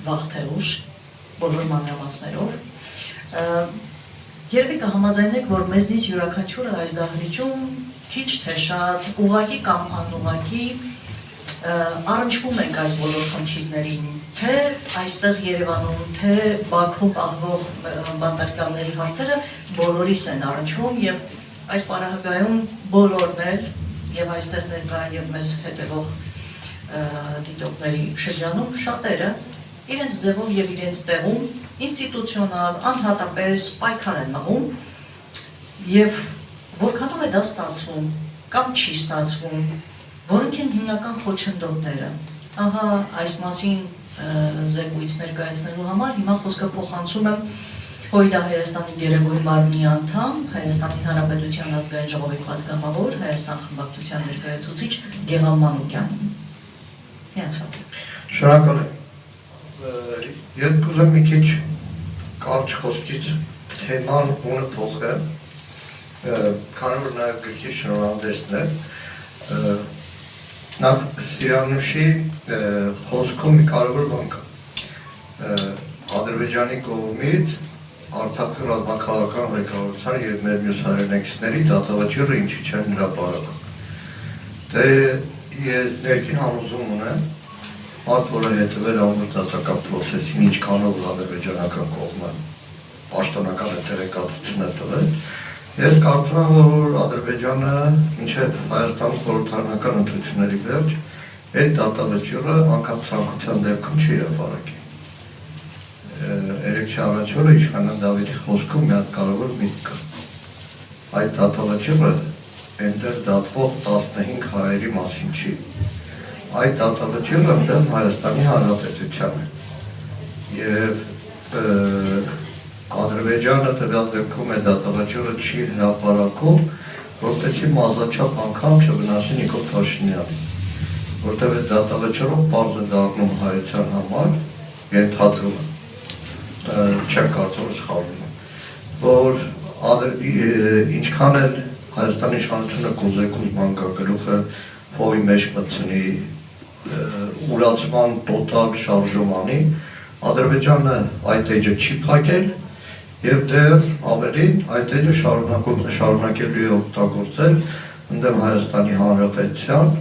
վաղ թե ուշ, բոլոր մանրամասներով։ Երևի կհամաձայնեք, որ մեզնից յուրաքանչյուրը այս դահլիճում քիչ թե շատ, ուղղակի կամ անուղղակի առնչվում ենք այս բոլոր խնդիրներին, թե այստեղ Երևանում, թե Բաքվում պահվող բանտարկյալների հարցերը բոլորիս են առնչվում եւ այս պարագայում բոլորն էլ եւ այստեղ ներկա եւ մեզ հետևող դիտողների շրջանում շատերը իրենց ձևով եւ իրենց տեղում ինստիտուցիոնալ, անհատապես պայքար են մղում եւ որքանով է դա ստացվում կամ չի ստացվում, որոնք են հիմնական խոչընդոտները։ Ահա այս մասին զեկույց ներկայացնելու համար հիմա խոսքը փոխանցում եմ Հույդա Հայաստանի Գերագույն մարմնի անդամ, Հայաստանի Հանրապետության ազգային ժողովի պատգամավոր, Հայաստան խմբակցության ներկայացուցիչ Գեղամ Մանուկյանին։ Միացած եք։ Շնորհակալ եմ։ Ես կուզեմ մի քիչ կարճ խոսքից թեման ունը փոխել, քանի որ նաև գրքի շնորհանդեսն է։ Նախ Սիրանուշի խոսքում մի կարևոր բան կա։ Ադրբեջանի կողմից Արցախի ռազմաքաղաքական ղեկավարության եւ մեր մյուս հայրենակիցների դատավաճառը ինչի չեն հրապարակում։ Դե ես ներքին համոզում ունեմ, մարդ որը հետևել ամբողջ դասական process-ին ինչքանով ադրբեջանական կողմը պաշտոնական տեղեկատվություն է տվել, ես կարծում եմ, որ Ադրբեջանը մինչև Հայաստանի խորհրդարանական ընտրությունների վերջ այդ դատավճիռը անգամ ցանկության դեպքում չի հրապարակի։ Երեքշաբթի առաջօրը իշխանան Դավիթի խոսքում մի հատ կարևոր միտք կա։ Այդ դատավճիռը այնտեղ դատվող 15 հայերի մասին չի։ Այդ դատավճիռը ընդդեմ Հայաստանի Հանրապետության է։ Եվ Ադրբեջանը տվյալ դեպքում այդ դատավճիռը չի հրապարակում, որպեսզի մազաչափ անգամ չվնասի Նիկոլ Փաշինյանին, որտեղ այդ դատավճիռը պարզ է դառնում հայության համար, ենթադրում է, չեմ կարծում սխալվում եմ, որ ինչքան էլ Հայաստանի իշխանությունը կուզեքուզ մանկագլուխը փողի մեջ մտցնի, ուրացման տոտալ շարժում անի, Ադրբեջանը այդ էջը չի փակել եւ դեռ ավելին այդ էջը շարունակելու է օգտագործել ընդդեմ Հայաստանի Հանրապետության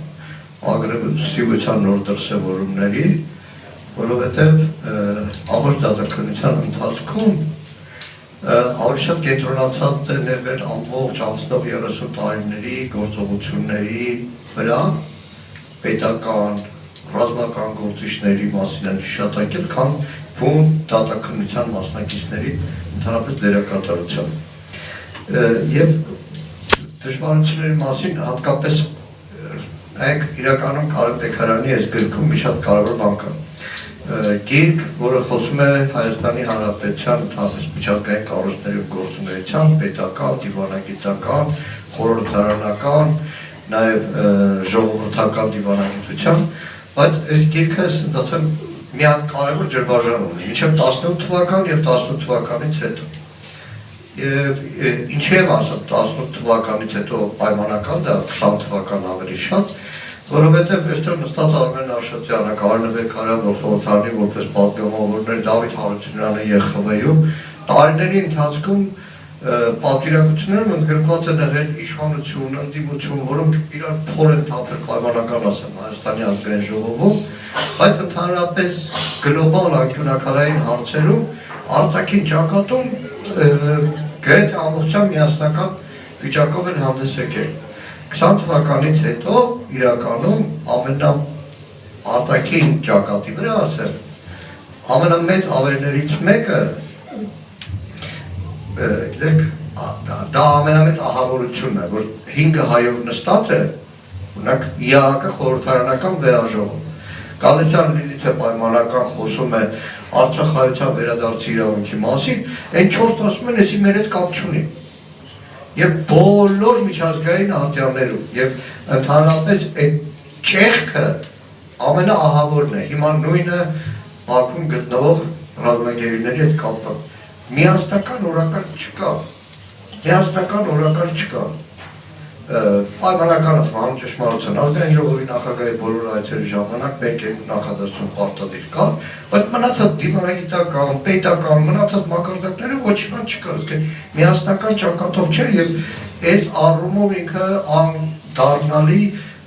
ագրեսիվության նոր դրսևորումների, որովհետեւ ամբողջ դատաքննության ընթացքում ավելի շատ կենտրոնացած են եղել ամբողջ անցնող 30 տարիների գործողությունների վրա, պետական, ռազմական գործիչների մասին են հիշատակել, քան բուն դատաքննության մասնակիցների ընդհանրապես դերակատարության։ Եվ դժվարությունների մասին հատկապես նայեք իրականում Կարեն Տեքարյանի այս գրքում մի շատ կարևոր բան կա։ Գիրք, որը խոսում է Հայաստանի Հանրապետության ընդհանրապես միջազգային կառույցների գործունեության, պետական, դիվանագիտական, խորհրդարանական, նաև ժողովրդական դիվանագիտության, բայց այս գիրքը ասեմ մի հատ կարևոր ջրբաժան ունի, մինչև 18 թվական եւ 18 թվականից հետո։ Եվ ինչի եմ ասում 18 թվականից հետո պայմանական դա 20 թվական ավելի շատ, որովհետև այստեղ նստած Արմեն Աշոտյանը, Կարեն Բեկարյանը, խորհրդարանի որպես պատգամավորներ, Դավիթ Հարությունյանը ԵԽՎ-ում տարիների ընթացքում պատվիրակություններում ընդգրկված են եղել իշխանություն, ընդդիմություն, որոնք իրար փոր են թափել պայմանական ասեմ Հայաստանի ազգային ժողովում, բայց ընդհանրապես գլոբալ անկյունակարային հարցերում արտաքին ճակատում գրեթե ամբողջությամբ միասնական վիճակով են հանդես եկել։ 20 թվականից հետո իրականում արտաքին ճակատի վրա ասեմ ամենամեծ ավերներից մեկը դա ամենամեծ ահավորությունն է, որ 5 հայով նստած է, օրինակ ԻԱՀԿ խորհրդարանական վեաժողով։ Գալստյան Լիլիթը պայմանական խոսում է Արցախայցյան վերադարձի իրավունքի մասին, այն 4-ն ասում են, էսի մեր հետ կապ չունի։ Եվ բոլոր միջազգային ատյաններում, եւ ընդհանրապես այդ ճեղքը ամենաահավորն է։ Հիմա նույնը Բաքվում գտնվող ռազմագերիների հետ կապված միասնական օրակարգ չկա։ պայմանական ասում ճշմարության ազգային ժողովի նախագահի բոլոր այցերի ժամանակ մեկ նախադասություն պարտադիր կար, բայց մնացած դիվանագիտական, պետական, մնացած մակարդակները ոչ մի չկար, միասնական ճակատով չէր եւ այս առումով ինքը անդառնալի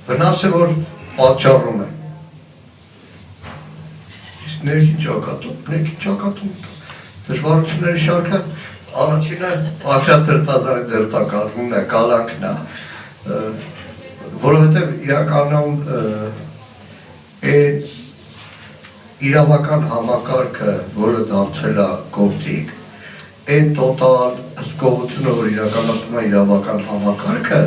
վնաս է որ պատճառում է։ Իսկ ներքին ճակատում դժվարությունների շարքը առաջինը Բաղդադ Սրբազանի ձերբակալումն է, կալանքն է, որովհետև իրականում իրավական համակարգը, որը դարձել է գործիք, այն տոտալ հսկողությունը, որ իրականացնում է իրավական համակարգը,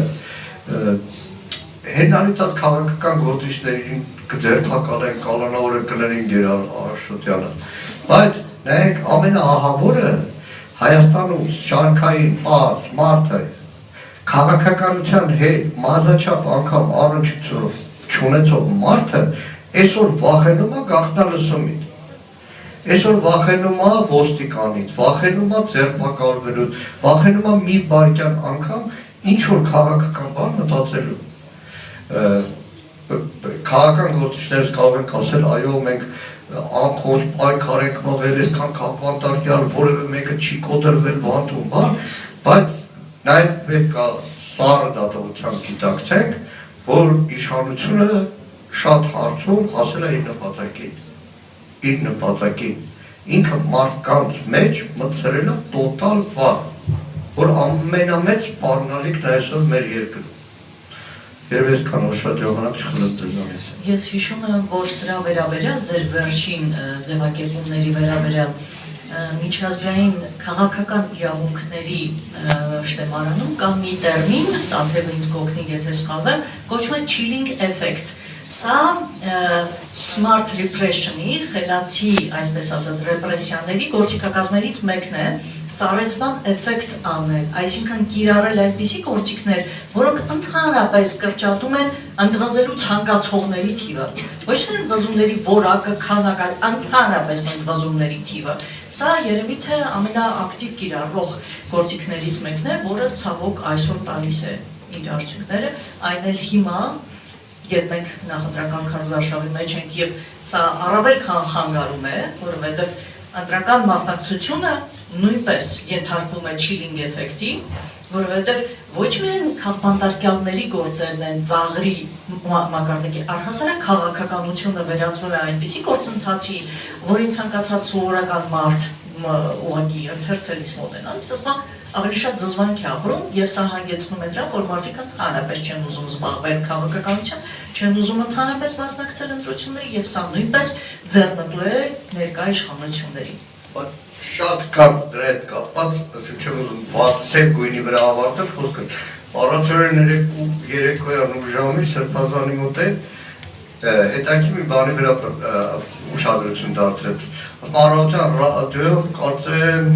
հենարիտած քաղաքական գործիչներին կձերբակալեն, կալանավորեն կներին Գերար Արաշոտյանը, բայց նայեք ամենաահավորը Հայաստանում շարքային պարզ մարդը քաղաքականության հետ մազաչափ անգամ առնչություն չունեցող մարդը այսօր վախենում է գաղտնալսումից, այսօր վախենում է ոստիկանից, վախենում է ձերբակալվելուց, վախենում է մի վայրկյան անգամ ինչ որ քաղաքական բան մտածելու։ Քաղաքական գործիչներս կարող են ասել, այո, մենք անխոչ պայքար ենք մղել, այսքան կապվանդարկյալ, որևէ մեկը չի կոտրվել բանտում, բայց նաև մենք սառը դատողությամբ գիտակցենք, որ իշխանությունը շատ հարցում հասել է իր նպատակին, ինքը մարդկանց մեջ մտցրել է տոտալ վախ, որ ամենամեծ սպառնալիքն է այսօր մեր երկրում։ Երբ այսքան շատ ժամանակ չխլացել Ես հիշում եմ, որ սրա վերաբերյալ ձեր վերջին ձևակերպումների վերաբերյալ միջազգային քաղաքական իրավունքների շտեմարանում կա մի տերմին, Տաթևը ինձ կօգնի, եթե սխալվեմ, կոչվում է chilling effect։ Սա smart repression-ի, խելացի, այսպես ասած, ռեպրեսիաների գործիքակազմերից մեկն է, սառեցման էֆեկտ անել, այսինքն կիրառել այնպիսի գործիքներ, որոնք ընդհանրապես կրճատում են ընդվզելու ցանկացողների թիվը, ոչ թե ընդվզումների որակը, քանակը, ընդհանրապես ընդվզումների թիվը։ Սա երևի թե ամենաակտիվ կիրառվող գործիքներից մեկն է, որը ցավոք այսօր տալիս է իր արդյունքները, այն էլ հիմա Երբ մենք նախընտրական քարոզարշավի մեջ ենք եւ սա առավել քան խանգարում է, որովհետեւ ընտրական մասնակցությունը նույնպես ենթարկվում է chilling էֆեկտի, որովհետեւ ոչ միայն քաղբանտարկյալների գործերն են ծաղրի մակարդակի, առհասարակ քաղաքականությունը վերածվում է այնպիսի գործընթացի, որին ցանկացած սովորական մարդ ուղղակի ընթերցելիս մոտենալիս, ասում ավելի շատ զզվանք է ապրում եւ սա հանգեցնում է դրան, որ մարդիկ ընդհանրապես չեն ուզում զբաղվել քաղաքականությամբ, չեն ուզում ընդհանրապես մասնակցել ընտրությունների եւ սա նույնպես ձեռնտու է ներկա իշխանություններին։ Շատ կապ դրա հետ կապված, չեմ ուզում վարձել գույնի վրա ավարտել խոսքը։ Առավոտը 3-3 ժամի Սրբազանի մոտ է հետաքրքիր մի բանի վրա ուշադրություն դարձրեց։ Առավոտյան ռադիոյով կարծեմ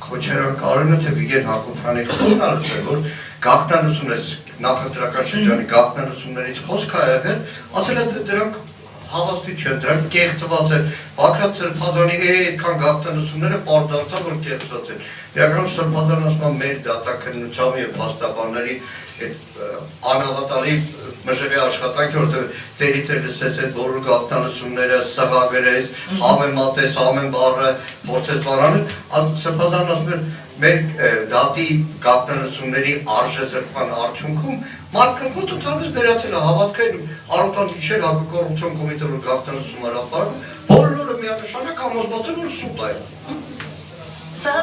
Քոչարյան Կարենը թե Վիգեն Հակոբյանի խոսքն է, որ գաղտնալսում է նախընտրական շրջանի գաղտնալսումներից խոսք է եղել, ասել է դրանք հավաստի չեն, դրանք կեղծված են, Բագրատ Սրբազանի այդքան գաղտնալսումները պարզարձան, որ կեղծված են։ Իրականում Սրբազանը ասում է մեր դատաքննության եւ փաստաբանների անհավատալի մժղի աշխատանքի, որտեղ ծերից է լսեց այդ բոլոր գաղտնալսումները, սղագրեց, համեմատեց, ամեն բառը փորձեց բանանել, Սրբազանն ասում էր մեր դատի գաղտնալսումների արժեզրկման արդյունքում մարդը ոնց ընդհանրապես վերացել է հավատքային առօրյան գիշեր հակակոռուպցիոն կոմիտեի որ գաղտնալսում հրապարակում, բոլորը միանշանակ համոզված են որ սուտ է։ Սա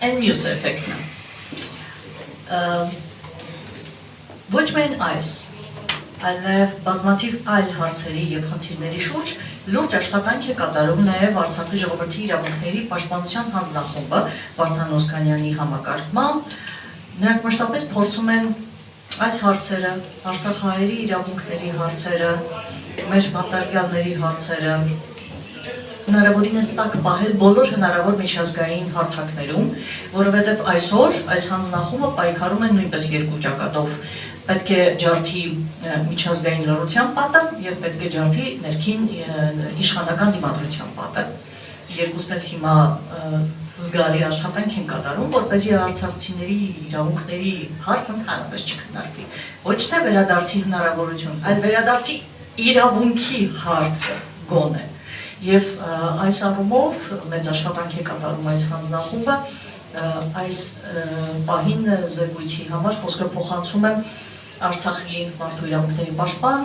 այն մյուս էֆեկտն է։ Ոչ միայն այս, այլ նաև բազմաթիվ այլ հարցերի եւ խնդիրների շուրջ լուրջ աշխատանք է կատարում նաև Արցախի ժողովրդի իրավունքների պաշտպանության հանձնախումբը Վարդան Օսկանյանի համակարգմամբ։ Նրանք մշտապես փորձում են այս հարցերը, արցախահայերի իրավունքների հարցերը, մեր բանտարկյալների հարցերը հնարավորինս տակ պահել բոլոր հնարավոր միջազգային հարթակներում, որովհետև այսօր այս հանձնախումբը պայքարում է նույնպես երկու ճակատով։ Պետք է ջարդի միջազգային լռության պատը եւ պետք է ջարդի ներքին իշխանական դիմադրության պատը։ Երկուսն էլ հիմա զգալի աշխատանք են կատարում, որպեսզի արցախցիների իրավունքների հարց ընդհանրապես չքննարկվի։ Ոչ թե վերադարձի հնարավորություն, այլ վերադարձի իրավունքի հարցը գոնե։ Եվ այս առումով մեծ աշխատանք է կատարում այս հանձնախումբը, այս պահին զեկույցի համար խոսքը փոխանցում եմ Արցախի մարդու իրավունքների պաշտպան,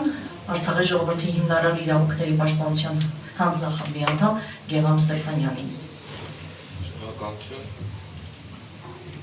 Արցախի ժողովրդի հիմնարար իրավունքների պաշտպանության հանձնախմբի անդամ Գեղամ Ստեփանյանին։ Շնորհակալություն։